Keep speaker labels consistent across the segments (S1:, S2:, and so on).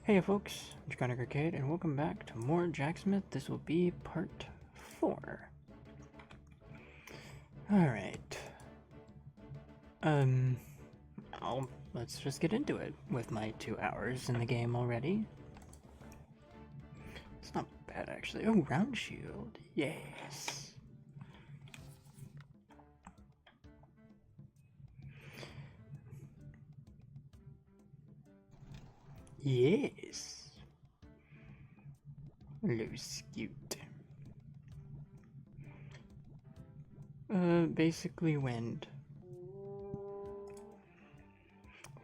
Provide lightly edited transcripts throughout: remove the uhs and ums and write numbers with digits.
S1: Hey folks, I'm Draconic Arcade and welcome back to more Jacksmith. This will be part 4. Alright. Let's just get into it with my 2 hours in the game already. It's not bad actually. Oh, round shield. Yes. Yes. Looks cute. Basically wind.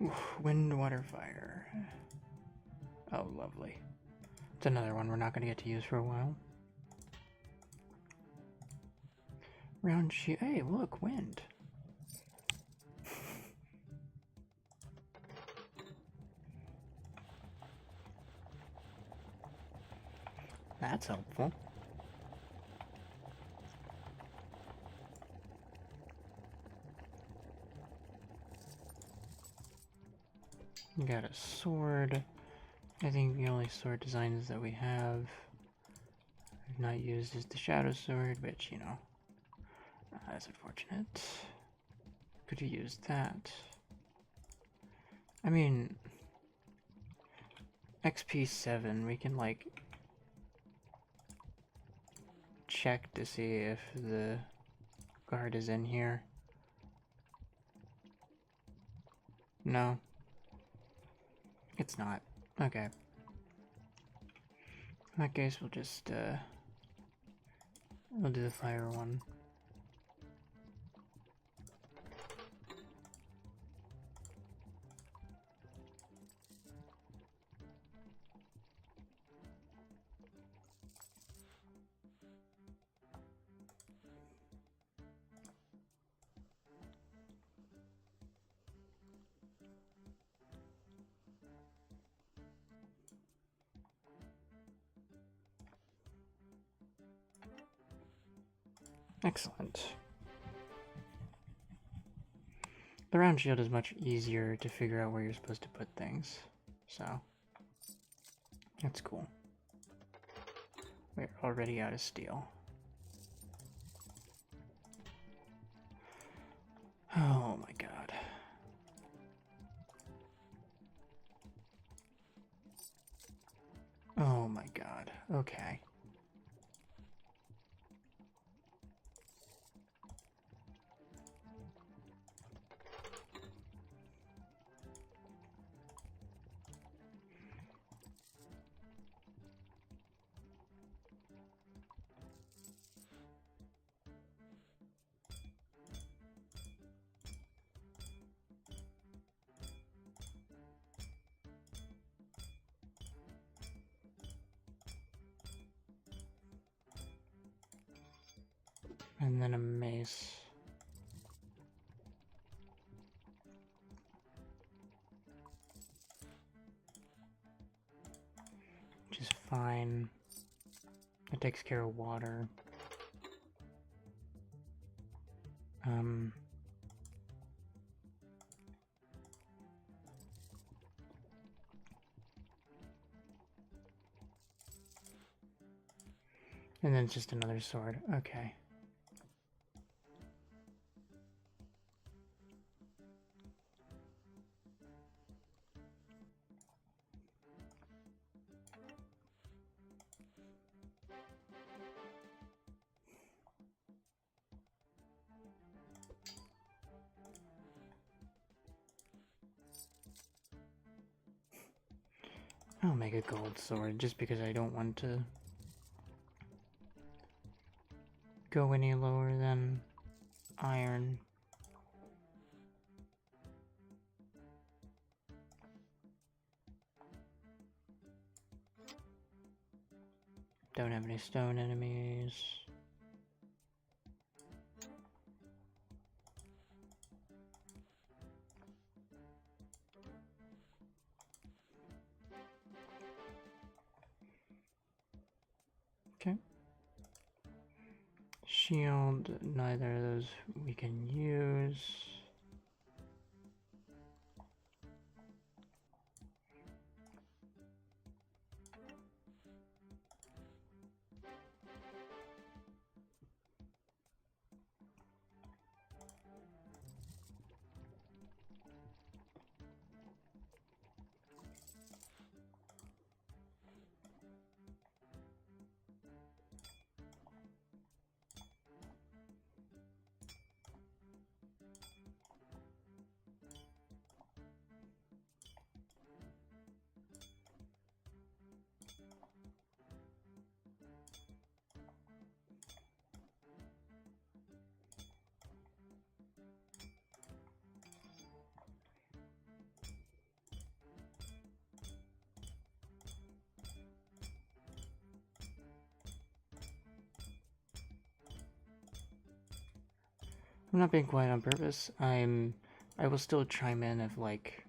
S1: Oof, wind, water, fire. Oh, lovely. It's another one we're not going to get to use for a while. Round shield. Hey, look, wind. That's helpful. We got a sword. I think the only sword designs that we have I've not used is the shadow sword, which, you know, that's unfortunate. Could have used that. I mean, XP 7, we can, like, check to see if the guard is in here. No. It's not. Okay. In that case, we'll just, we'll do the fire one. Excellent. The round shield is much easier to figure out where you're supposed to put things, so that's cool. We're already out of steel. Oh my god. Oh my god. Okay. And then a mace. Which is fine. It takes care of water. And then it's just another sword. Okay. I'll make a gold sword just because I don't want to go any lower than iron. Don't have any stone enemies. Okay. Shield, neither of those we can use. I'm not being quiet on purpose. I will still chime in if, like,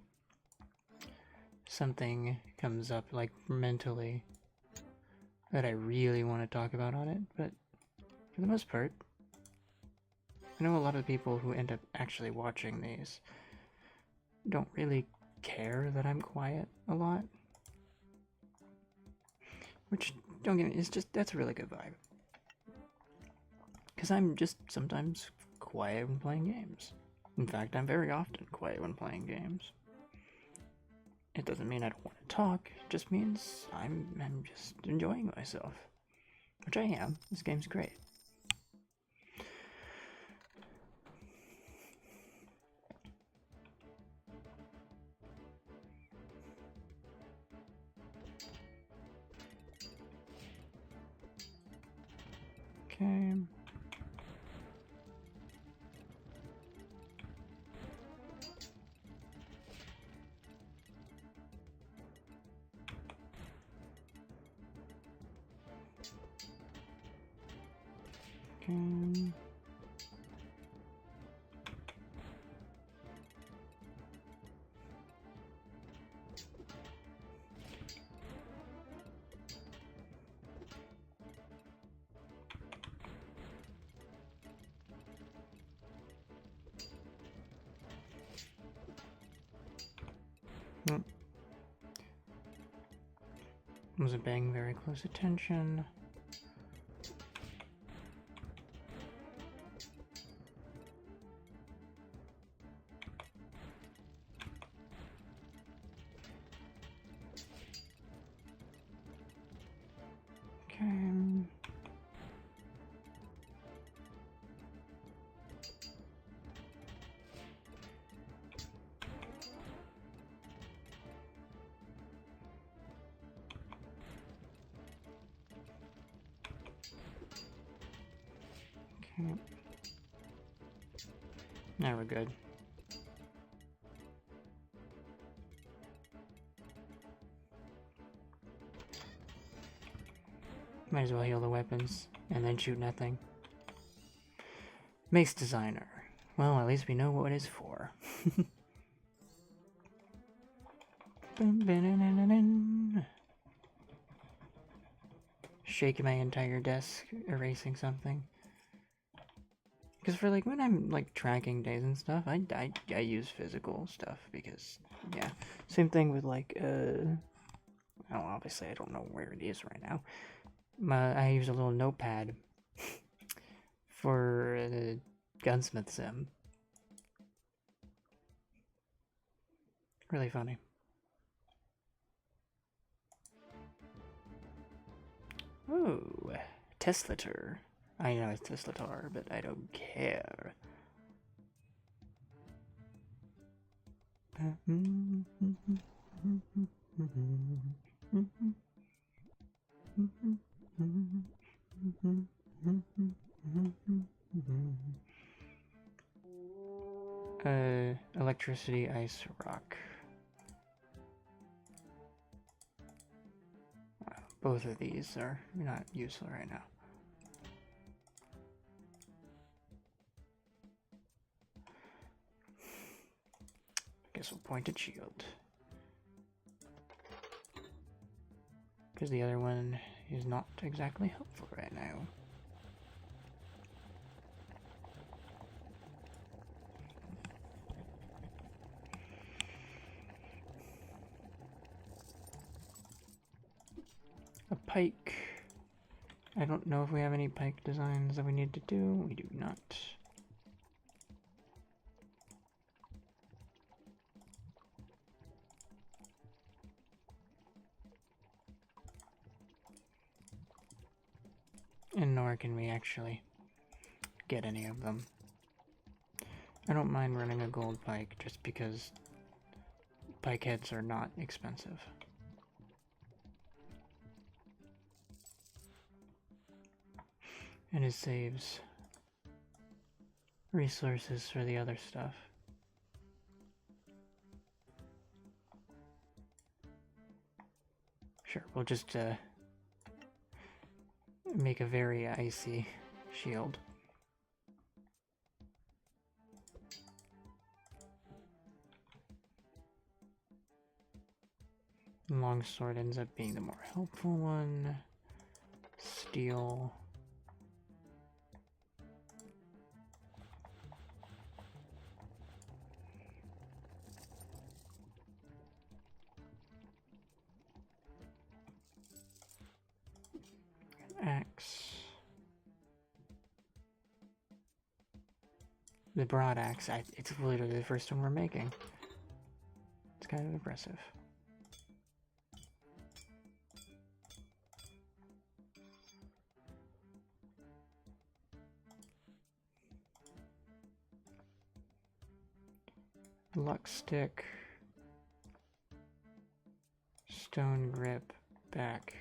S1: something comes up, like, mentally that I really want to talk about on it, but for the most part, I know a lot of people who end up actually watching these don't really care that I'm quiet a lot. Which, don't get me, it's just, that's a really good vibe. Because I'm just sometimes quiet when playing games. In fact, I'm very often quiet when playing games. It doesn't mean I don't want to talk, it just means I'm just enjoying myself. Which I am. This game's great. Okay. Okay. Wasn't paying very close attention. Okay. Okay. Now we're good. Might as well heal the weapons and then shoot nothing. Mace designer. Well, at least we know what it's for. Shaking my entire desk, erasing something. Because for like when I'm like tracking days and stuff, I use physical stuff because yeah. Same thing with like oh, obviously I don't know where it is right now. I use a little notepad for the gunsmith sim. Really funny. Ooh, Teslator. I know it's Teslator, but I don't care. Electricity, ice, rock. Both of these are not useful right now. I guess we'll pointed shield. Because the other one is not exactly helpful right now. A pike. I don't know if we have any pike designs that we need to do. We do not. And nor can we actually get any of them. I don't mind running a gold pike just because pike heads are not expensive. And it saves resources for the other stuff. Sure, we'll just make a very icy shield. Longsword ends up being the more helpful one. Steel. Axe. The broad axe, it's literally the first one we're making. It's kind of impressive. Luck stick. Stone grip. Back.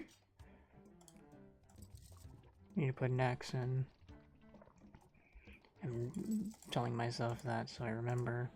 S1: Need to put an axe in. I'm telling myself that so I remember.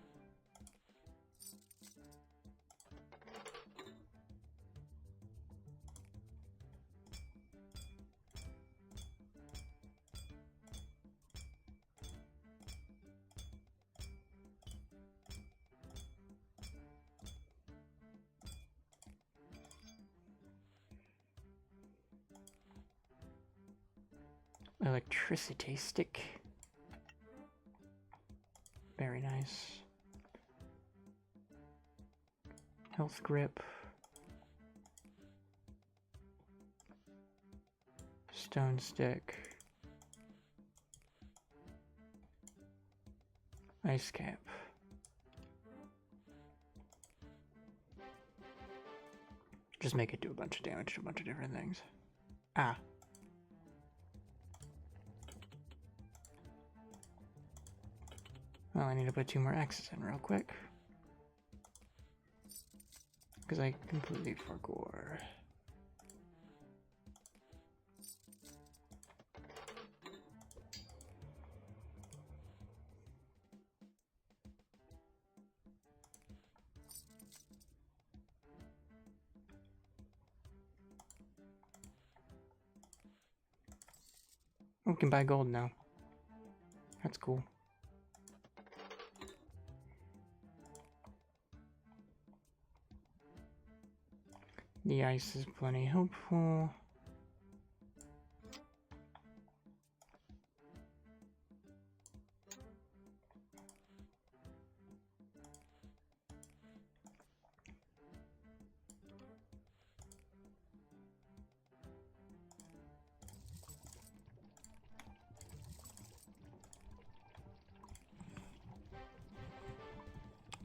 S1: Electricity stick. Very nice. Health grip. Stone stick. Ice cap. Just make it do a bunch of damage to a bunch of different things. Ah. Well, I need to put 2 more axes in real quick. Because I completely forgot. We can buy gold now. That's cool. The ice is plenty helpful.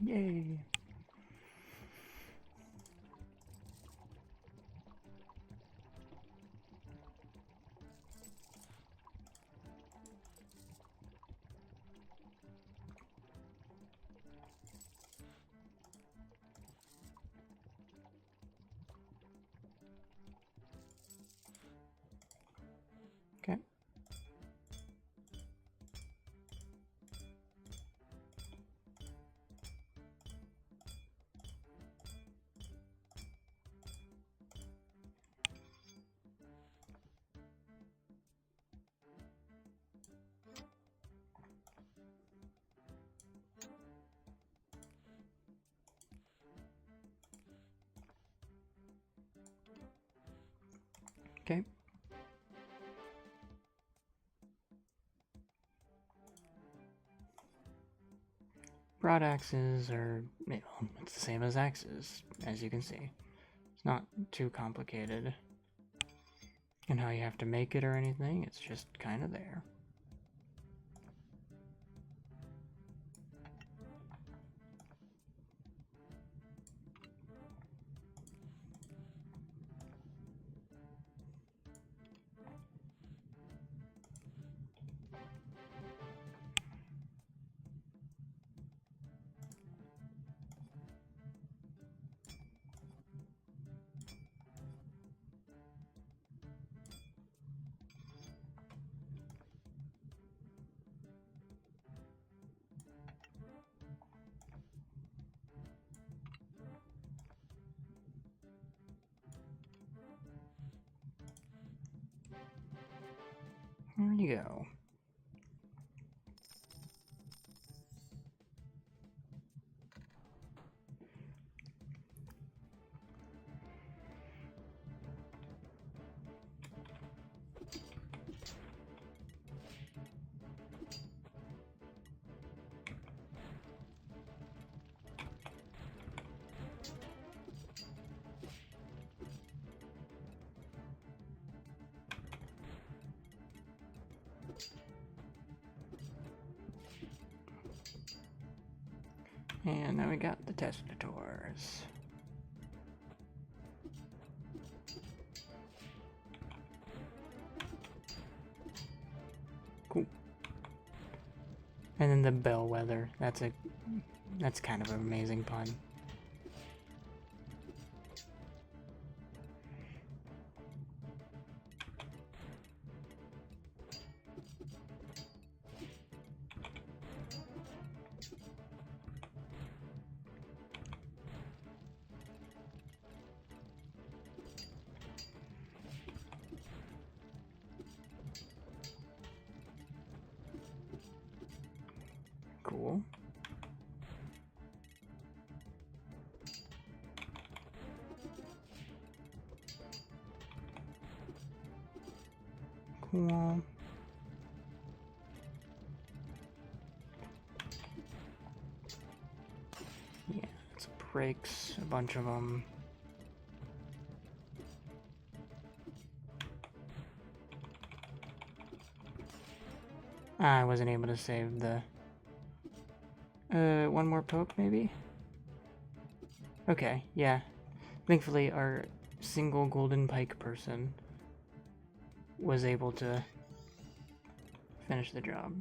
S1: Yay! Okay. Okay. Broad axes are, well, it's the same as axes, as you can see. It's not too complicated. And how you have to make it or anything, it's just kind of there. There you go. And now we got the testators. Cool. And then the bellwether. That's kind of an amazing pun. Cool. Cool. Yeah, it's breaks, a bunch of them. I wasn't able to save the... one more poke, maybe? Okay, yeah. Thankfully, our single golden pike person was able to finish the job.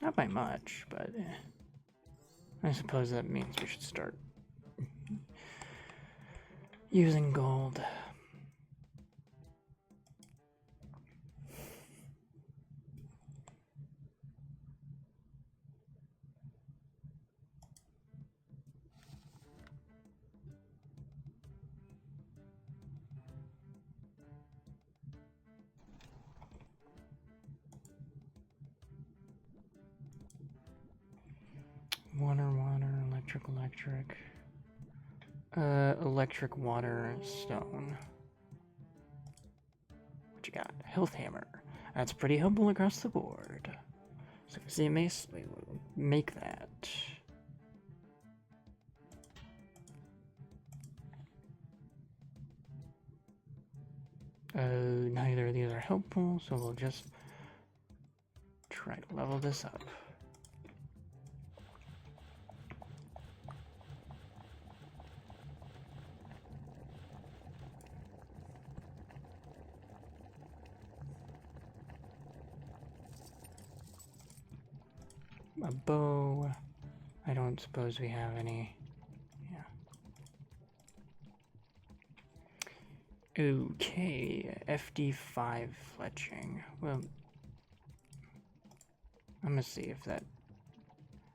S1: Not by much, but I suppose that means we should start using gold. Water, electric. Electric, water, stone. What you got? Health hammer. That's pretty helpful across the board. So if we see a mace, we will make that. Neither of these are helpful, so we'll just try to level this up. A bow. I don't suppose we have any. Yeah. Okay, FD5 fletching. Well, I'm gonna see if that.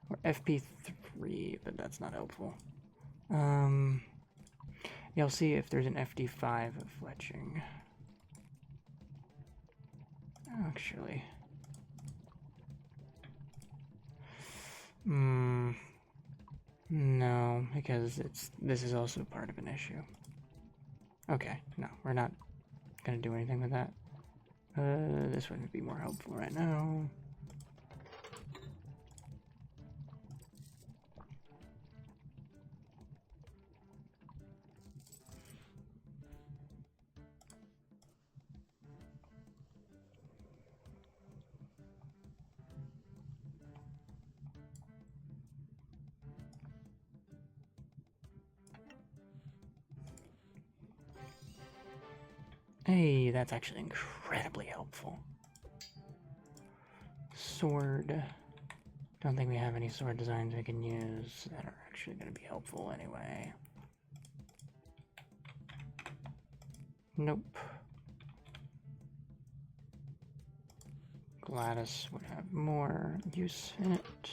S1: Or FP3, but that's not helpful. Yeah, I'll see if there's an FD5 fletching. Actually. No, because this is also part of an issue. Okay, no, we're not gonna do anything with that. This one would be more helpful right now. Hey, that's actually incredibly helpful. Sword. Don't think we have any sword designs we can use that are actually going to be helpful anyway. Nope. Gladys would have more use in it.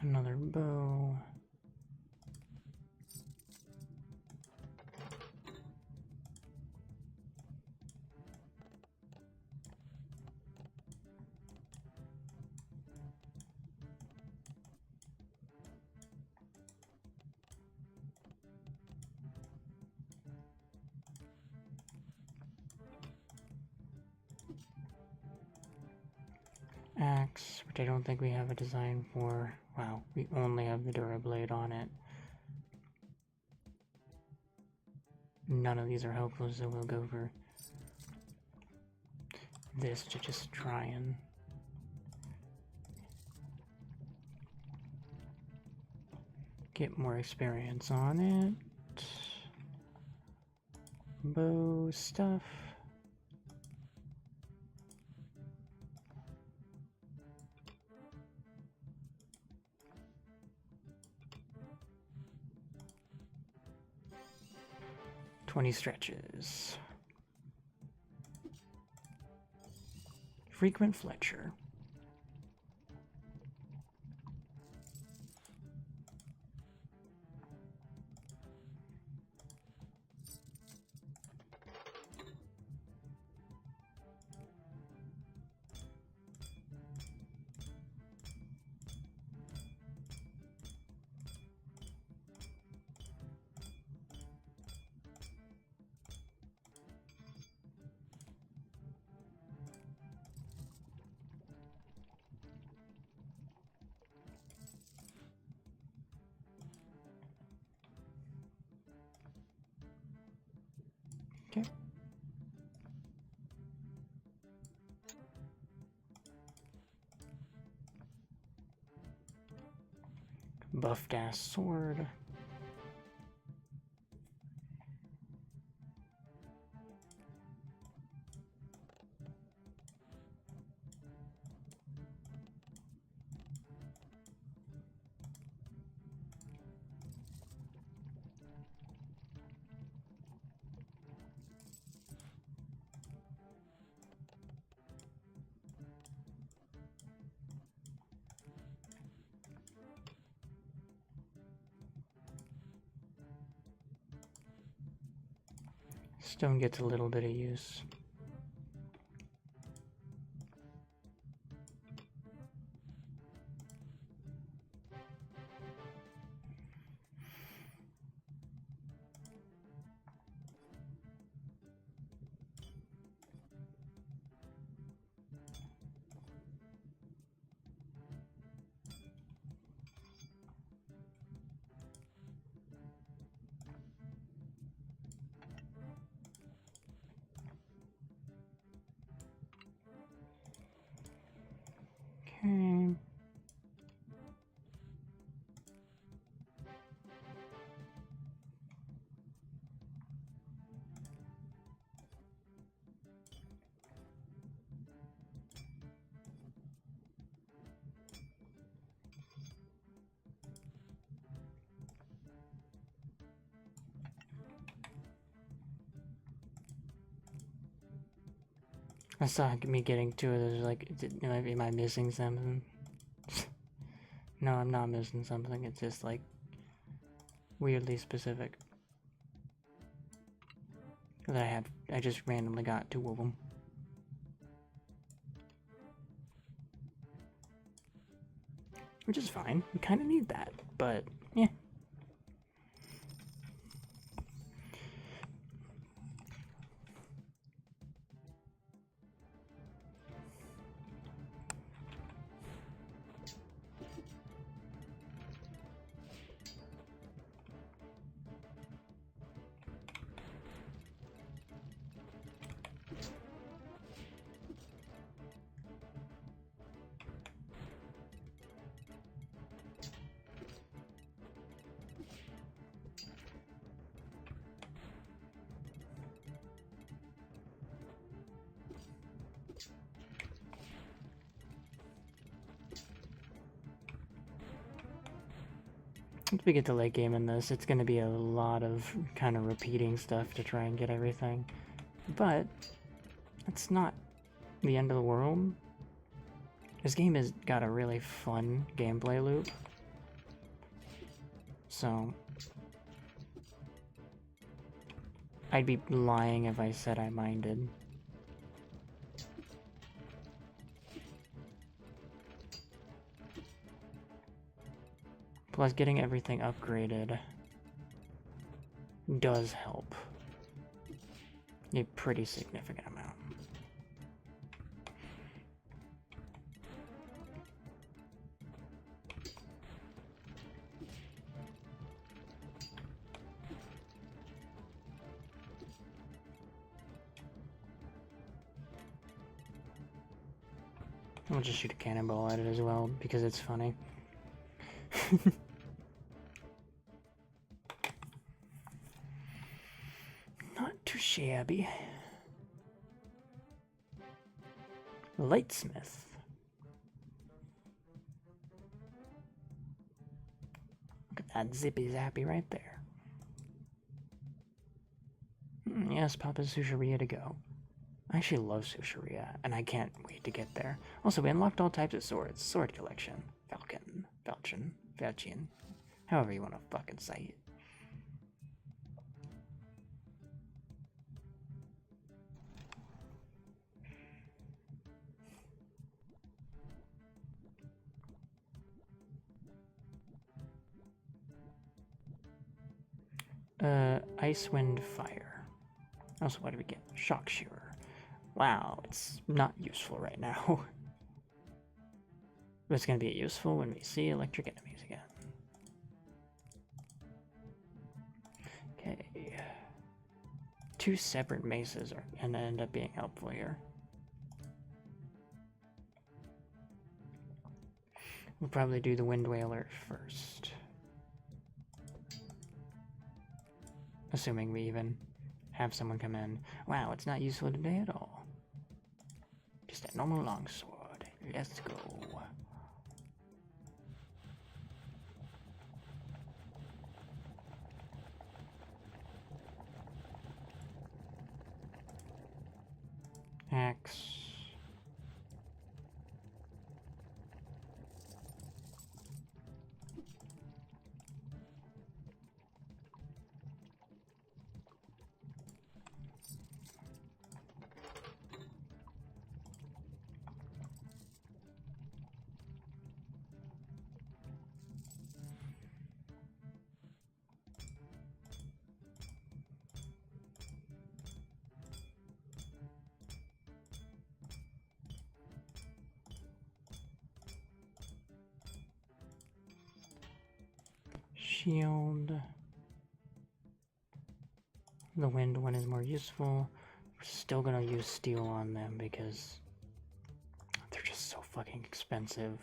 S1: Another bow. axe, which I don't think we have a design for. Wow, we only have the Durablade on it. None of these are helpful, so we'll go for this to just try and get more experience on it. Bow stuff. "20 stretches. Frequent Fletcher. Okay. Buffed ass sword. Stone gets a little bit of use. Okay. I saw me getting two of those, like, am I missing something? No, I'm not missing something, it's just, like, weirdly specific. That I just randomly got two of them. Which is fine, we kinda need that, but, yeah. Once we get to late game in this, it's going to be a lot of kind of repeating stuff to try and get everything. But it's not the end of the world. This game has got a really fun gameplay loop. So I'd be lying if I said I minded. Plus, getting everything upgraded does help a pretty significant amount. I'll just shoot a cannonball at it as well, because it's funny. Not too shabby. Lightsmith. Look at that zippy zappy right there. Yes, Papa's Sushiria to go. I actually love Sushiria, and I can't wait to get there. Also, we unlocked all types of swords. Sword collection. Falchion. However you want to fucking say it. Ice, Wind, Fire. Also, what do we get? Shock Shearer. Wow, it's not useful right now. But it's going to be useful when we see electric enemies again. Okay. 2 separate maces are going to end up being helpful here. We'll probably do the Wind Wailer first. Assuming we even have someone come in. Wow, it's not useful today at all. Just a normal longsword. Let's go. Axe. Shield. The wind one is more useful. We're still gonna use steel on them because they're just so fucking expensive.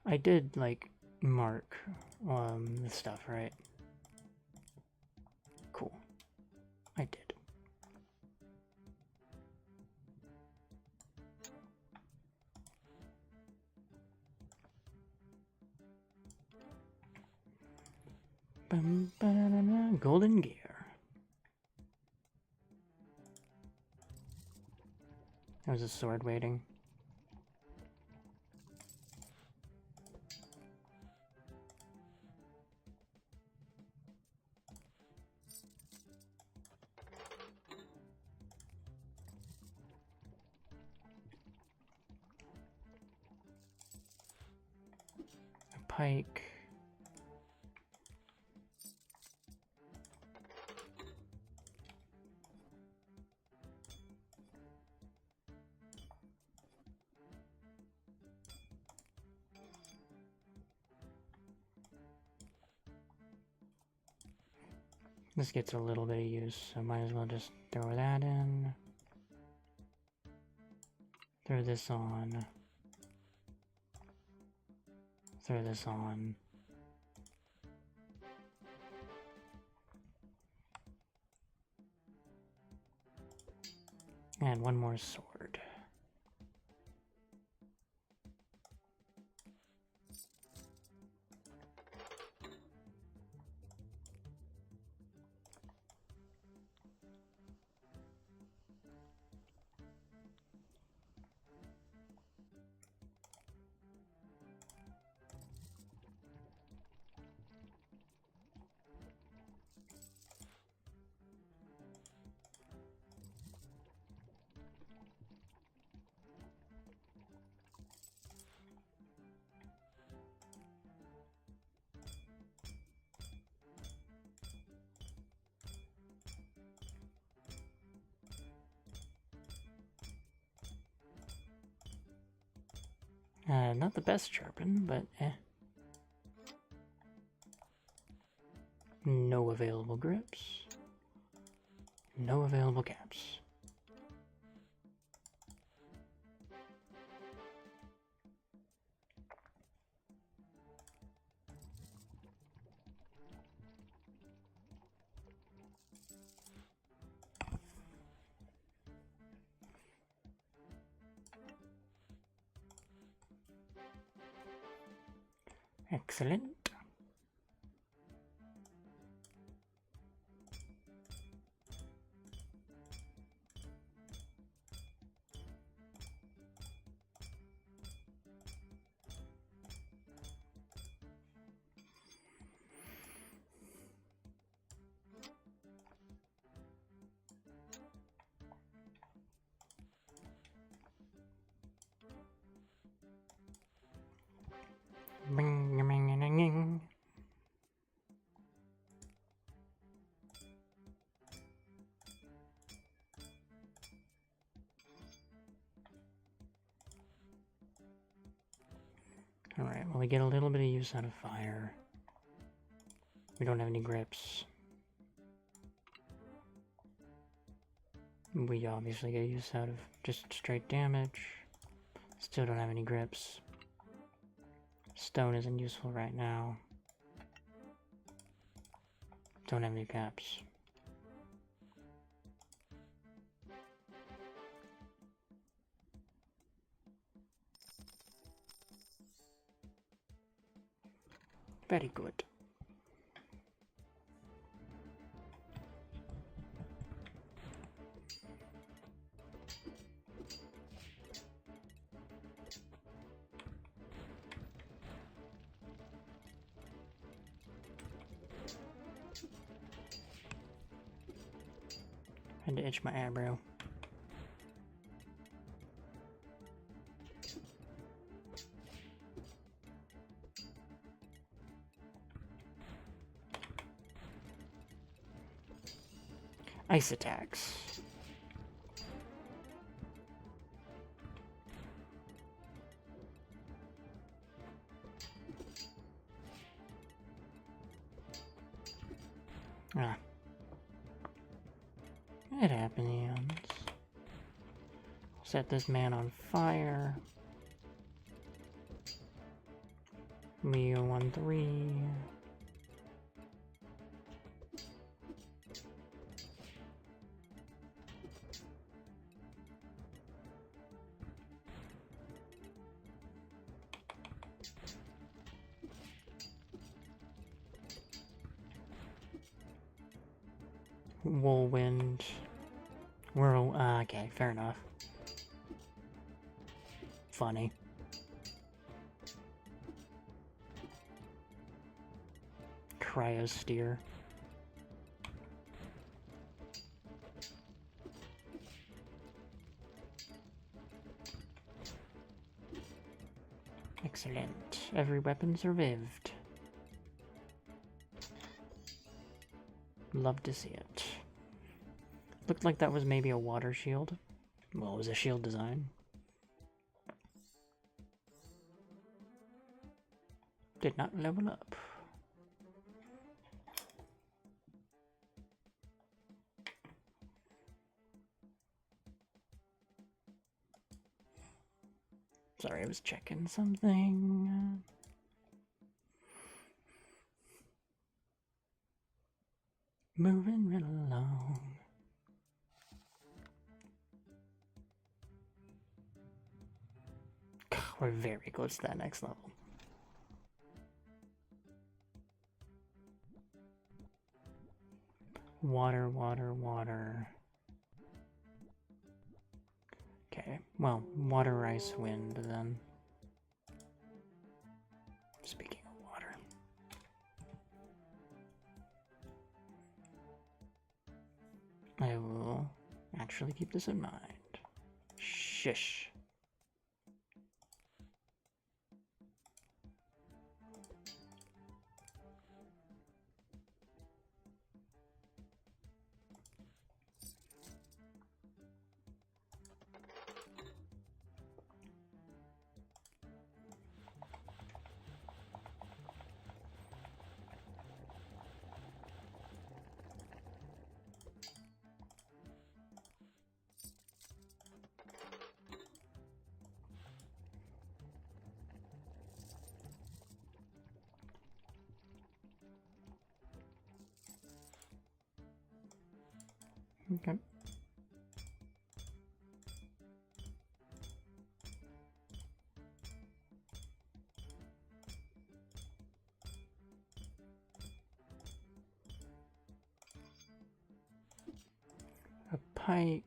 S1: I did like mark the stuff, right? Cool. I did. Golden gear. There's a sword waiting. A pike. This gets a little bit of use, so might as well just throw that in. Throw this on. Throw this on. And one more sword. Not the best sharpen, but eh. No available grips. No available caps. Excellent. Alright, well, we get a little bit of use out of fire. We don't have any grips. We obviously get use out of just straight damage. Still don't have any grips. Stone isn't useful right now. Don't have any caps. Very good. Had to itch my eyebrow. Ice attacks. Ah. It happens. Set this man on fire. Leo 1-3. Whirlwind. Okay, fair enough. Funny. Cryosteer. Excellent. Every weapon survived. Love to see it. Looked like that was maybe a water shield. Well, it was a shield design. Did not level up. Sorry, I was checking something. Moving right along. We're very close to that next level. Water, water, water. Okay, well, water, ice, wind, then. Speaking of water. I will actually keep this in mind. Shush. Okay. A pike.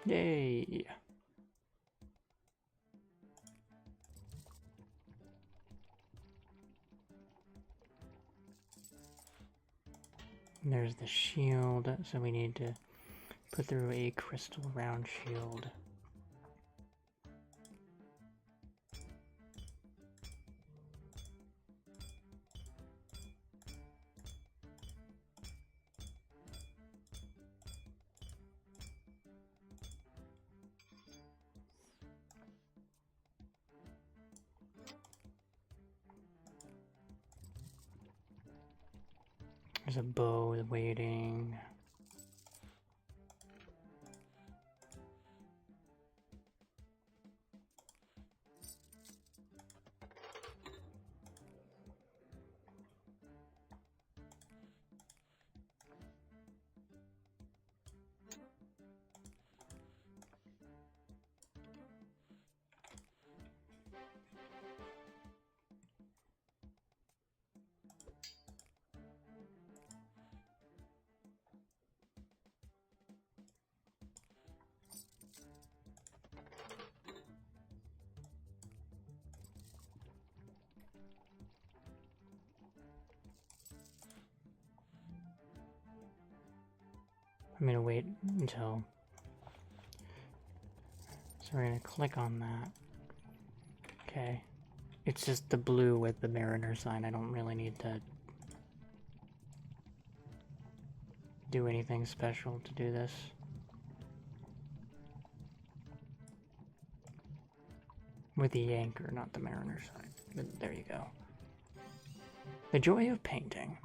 S1: Yay! There's the shield, so we need to put through a crystal round shield. There's a bow waiting. I'm gonna wait until. So we're gonna click on that. Okay. It's just the blue with the mariner sign. I don't really need to do anything special to do this. With the anchor, not the mariner sign. But there you go. The joy of painting.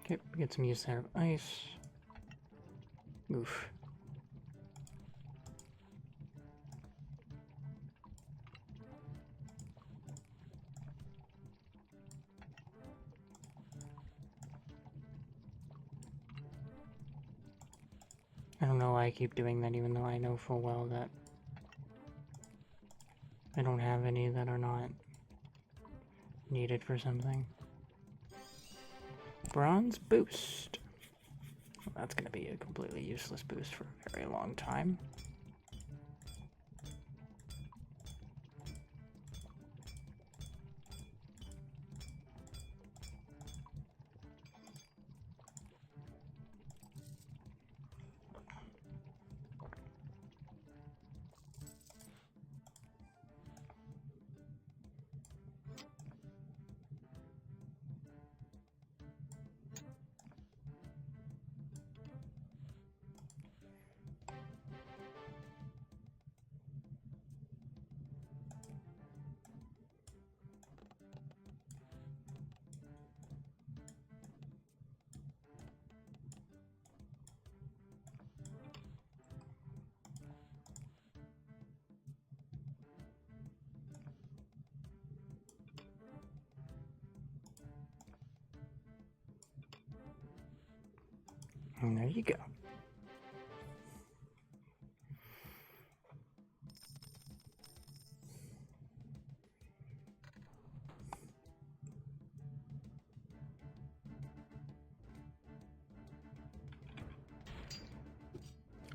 S1: Okay, we get some use out of ice. Oof. I don't know why I keep doing that, even though I know full well that I don't have any that are not needed for something. Bronze boost. Well, that's going to be a completely useless boost for a very long time. And there you go.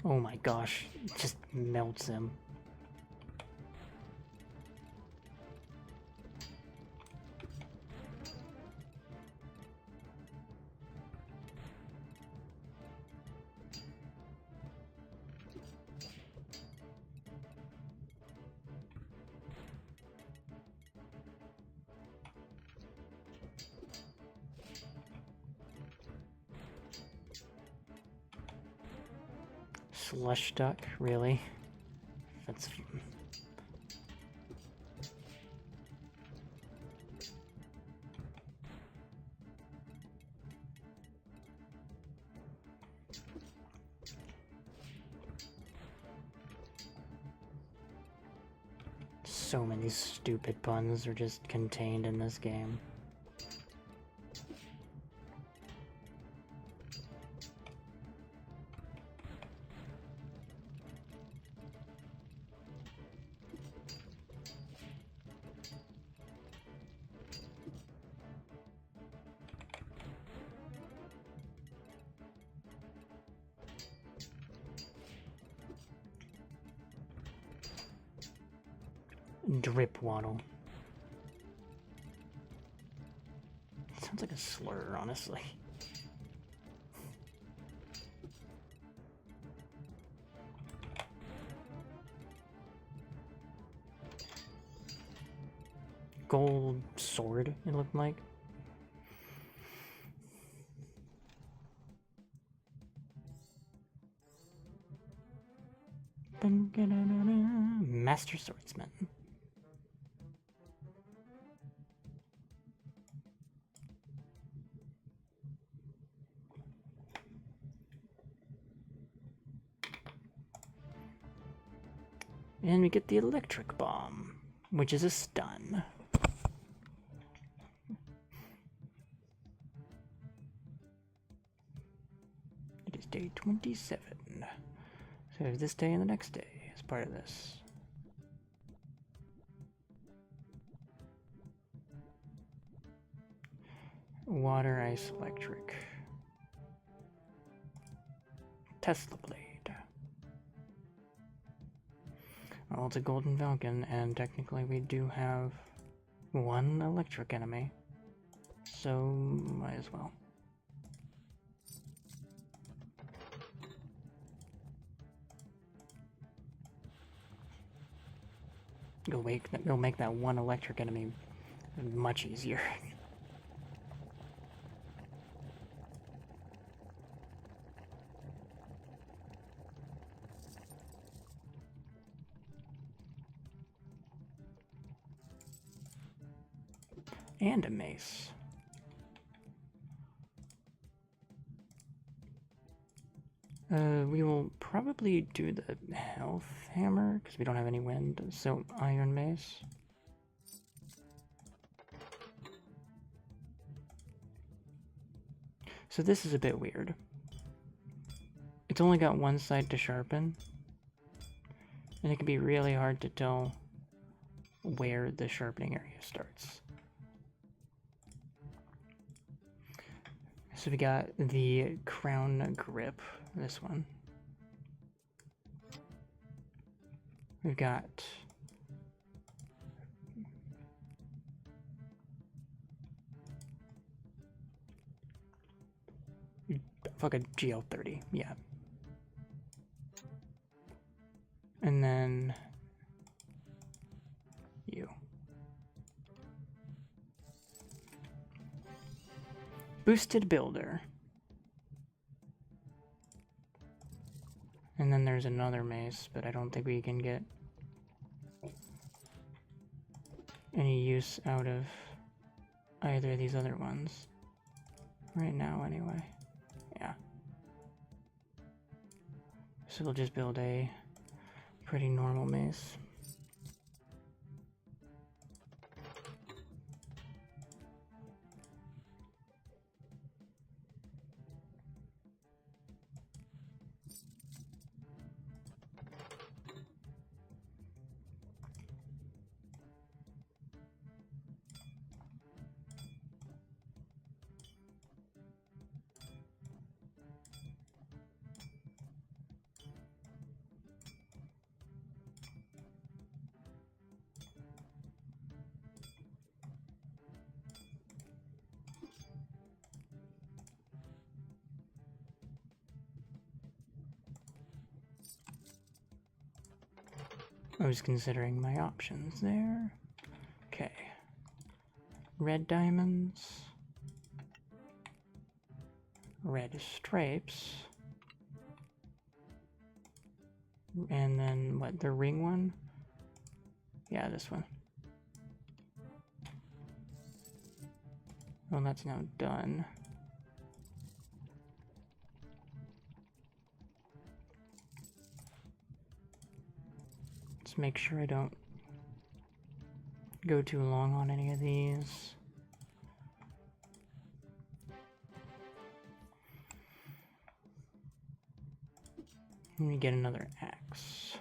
S1: Oh my gosh, it just melts him. Slush duck, really? That's... So many stupid puns are just contained in this game. Drip waddle. Sounds like a slur, honestly. Gold sword, it looked like. Master swordsman. And we get the electric bomb, which is a stun. It is day 27. So we have this day and the next day as part of this. Water, ice, electric. Tesla blade. Well, it's a golden falcon, and technically we do have one electric enemy. So, might as well. It'll make that one electric enemy much easier. And a mace. We will probably do the health hammer, because we don't have any wind, so iron mace. So this is a bit weird. It's only got one side to sharpen, and it can be really hard to tell where the sharpening area starts. So we got the crown grip, this one. We've got fucking GL30, yeah. And then you. Boosted builder. And then there's another mace, but I don't think we can get any use out of either of these other ones. Right now, anyway. Yeah. So we'll just build a pretty normal mace. I was considering my options there. Okay. Red diamonds. Red stripes. And then, what, the ring one? Yeah, this one. Well, that's now done. Let's make sure I don't go too long on any of these. Let me get another axe.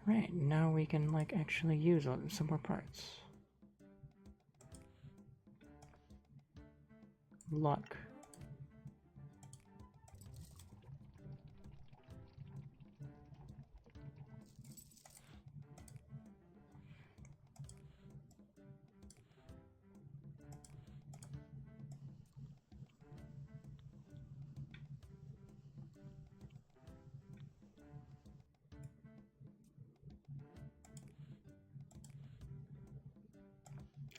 S1: Right, now we can, like, actually use some more parts. Luck.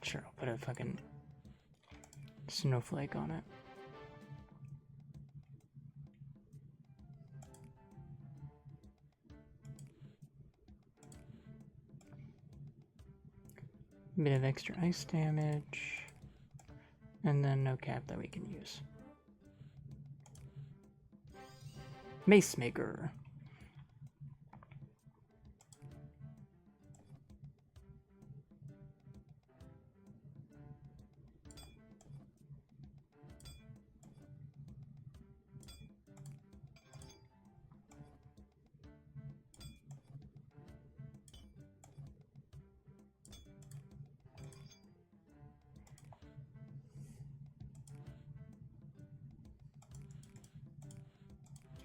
S1: Sure, I'll put a fucking snowflake on it. Bit of extra ice damage. And then no cap that we can use. Mace Maker.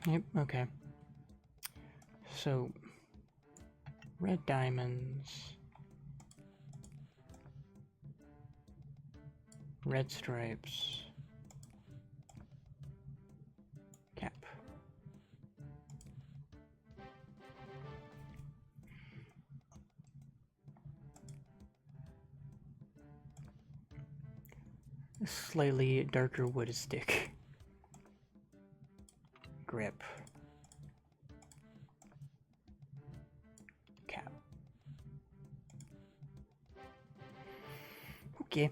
S1: Yep, okay. So, red diamonds, red stripes, cap. A slightly darker wood stick. Grip. Cap. Okay.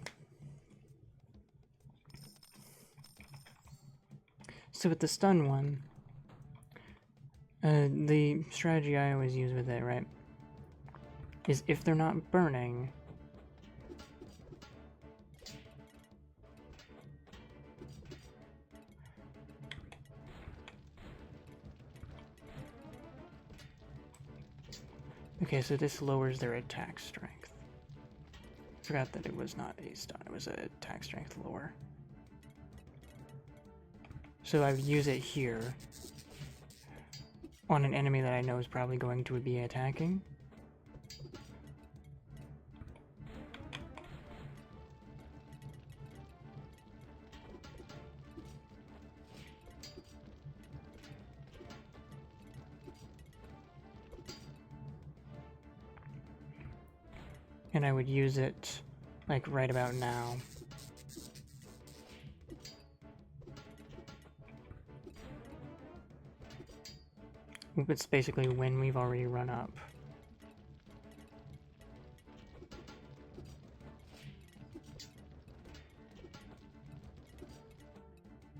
S1: So with the stun one, the strategy I always use with it, right, is if they're not burning, okay, so this lowers their attack strength. Forgot that it was not a stun, it was an attack strength lower. So I would use it here on an enemy that I know is probably going to be attacking. And I would use it like right about now. It's basically when we've already run up.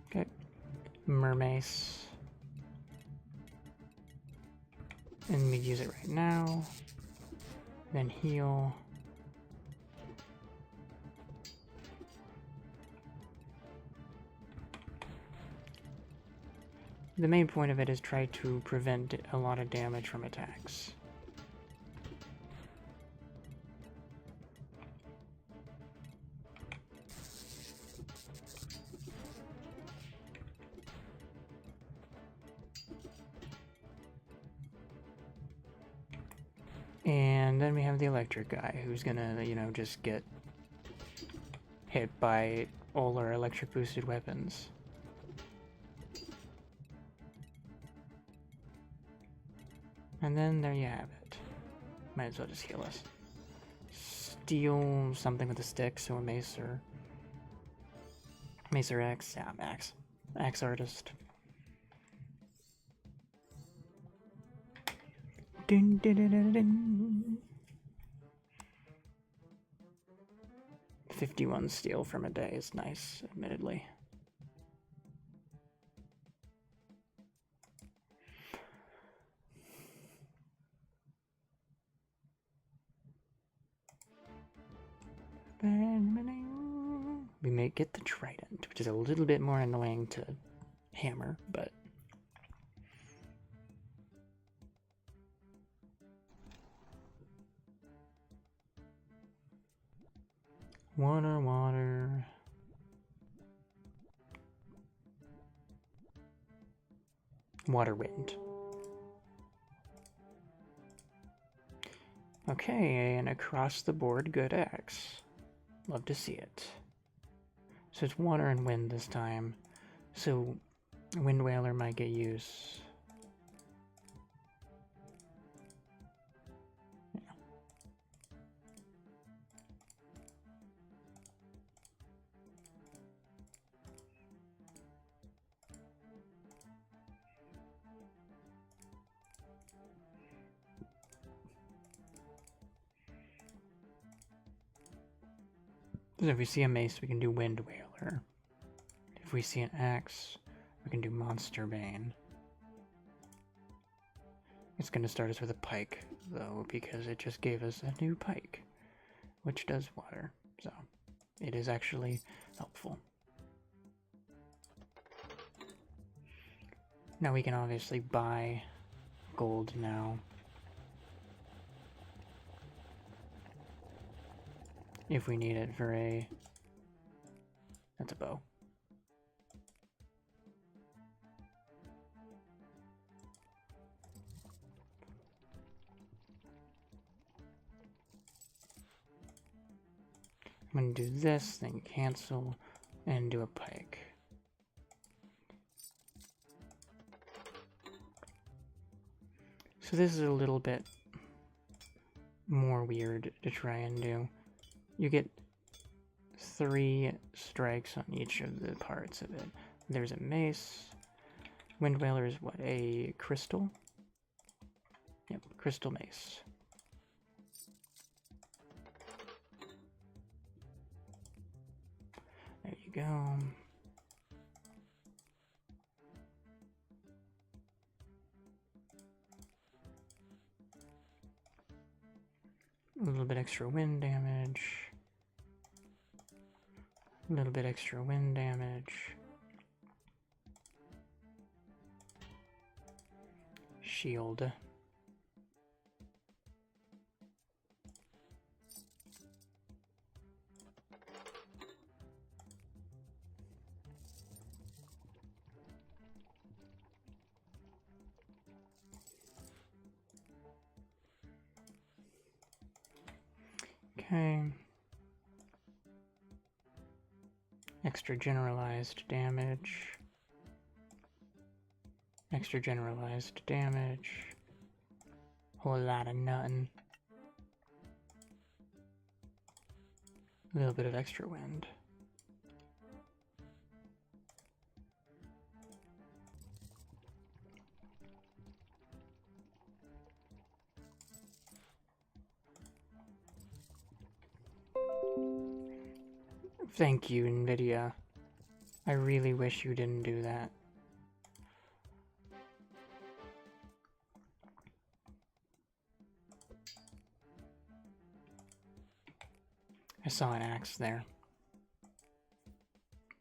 S1: Okay, mermace. And we use it right now. Then heal. The main point of it is try to prevent a lot of damage from attacks. And then we have the electric guy who's gonna, you know, just get hit by all our electric boosted weapons. And then there you have it. Might as well just heal us. Steal something with a stick, so a mace or axe. Yeah, axe. Axe artist. Dun, dun, dun, dun, dun. 51 steel from a day is nice, admittedly. We may get the trident, which is a little bit more annoying to hammer, but water, water. Water wind. Okay, and across the board, good axe. Love to see it. So it's water and wind this time. So Wind Whaler might get use. Yeah. So if we see a mace, we can do Wind Whaler. If we see an axe, we can do Monster Bane. It's going to start us with a pike, though, because it just gave us a new pike, which does water, so it is actually helpful. Now we can obviously buy gold now. If we need it for a... That's a bow. I'm going to do this, then cancel, and do a pike. So this is a little bit more weird to try and do. You get 3 strikes on each of the parts of it. There's a mace. Wind Whaler is what? A crystal? Yep, crystal mace. There you go. A little bit extra wind damage. A little bit extra wind damage. Shield. Okay. Extra generalized damage. Extra generalized damage. Whole lot of nothing. A little bit of extra wind. Thank you, NVIDIA. I really wish you didn't do that. I saw an axe there.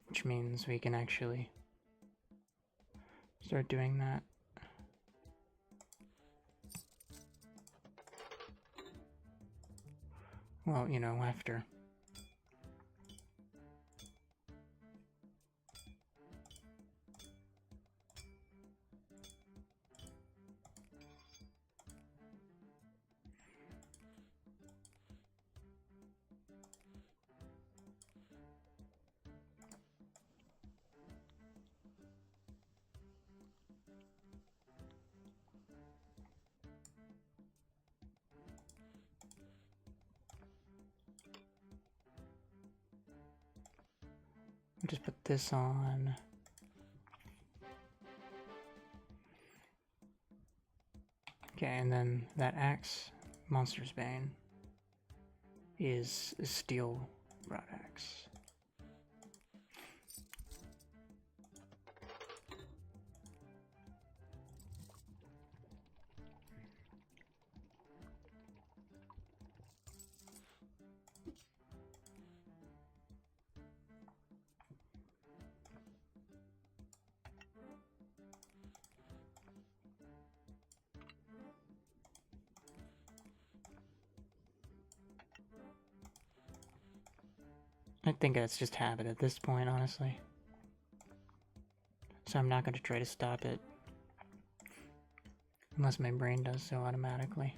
S1: Which means we can actually start doing that. Well, you know, after. just put this on. Okay, and then that axe, Monster's Bane, is a steel rod axe. I think that's just habit at this point, honestly. So I'm not going to try to stop it. Unless my brain does so automatically.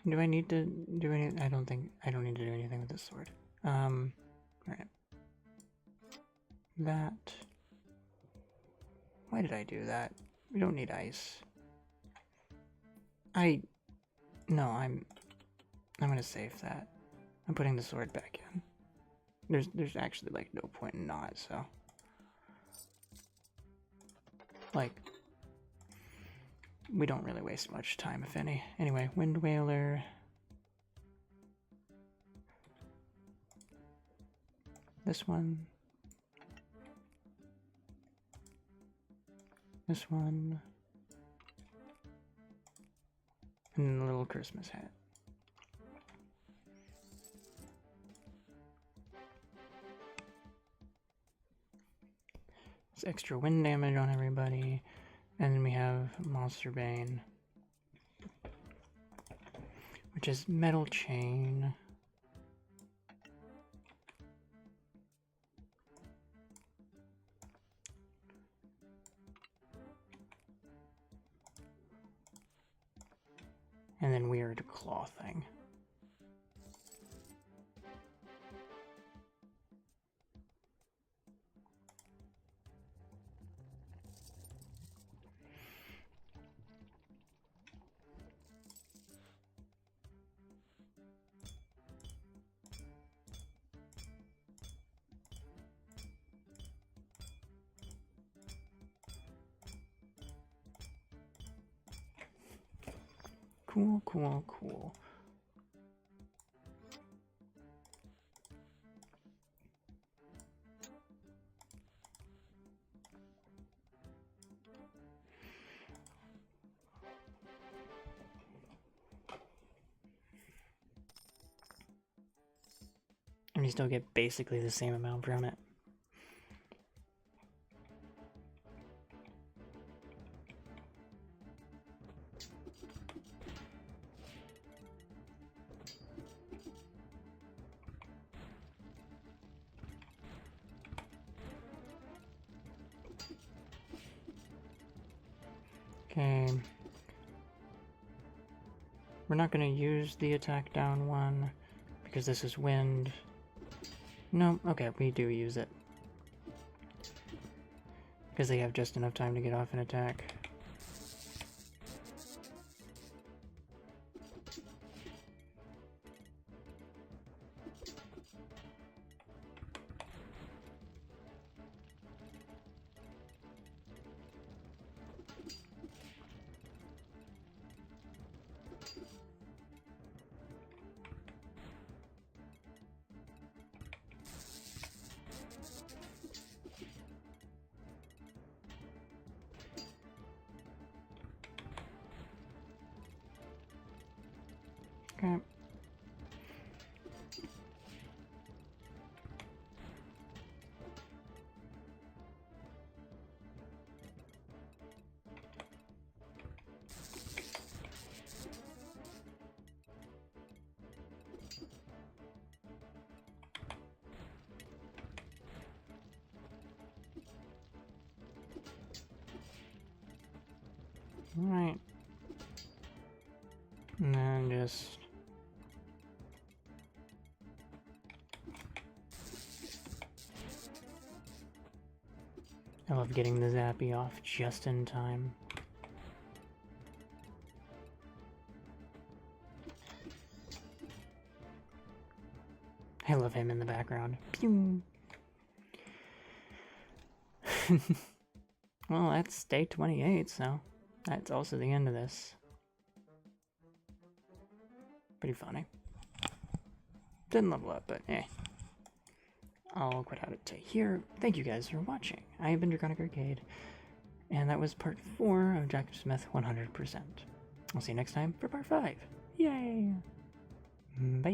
S1: Do I need to do any? I don't need to do anything with this sword. Alright. That. Why did I do that? We don't need ice. No, I'm gonna save that. I'm putting the sword back in. There's actually like no point in not, so. Like, we don't really waste much time, if any. Anyway, Wind Wailer. This one. This one. And a little Christmas hat. It's extra wind damage on everybody. And then we have Monster Bane, which is metal chain. And then weird claw thing. Cool, cool, cool. And you still get basically the same amount from it. Okay. We're not going to use the attack down one because this is wind. No, okay, we do use it. Because they have just enough time to get off an attack. Okay. Alright. And then just... I love getting the zappy off just in time. I love him in the background. Pew! Well, that's day 28, so that's also the end of this. Pretty funny. Didn't level up, but eh. I'll quit out it to here. Thank you guys for watching. I have been Draconic Arcade, and that was part 4 of Jacksmith 100%. I'll see you next time for part 5. Yay! Bye!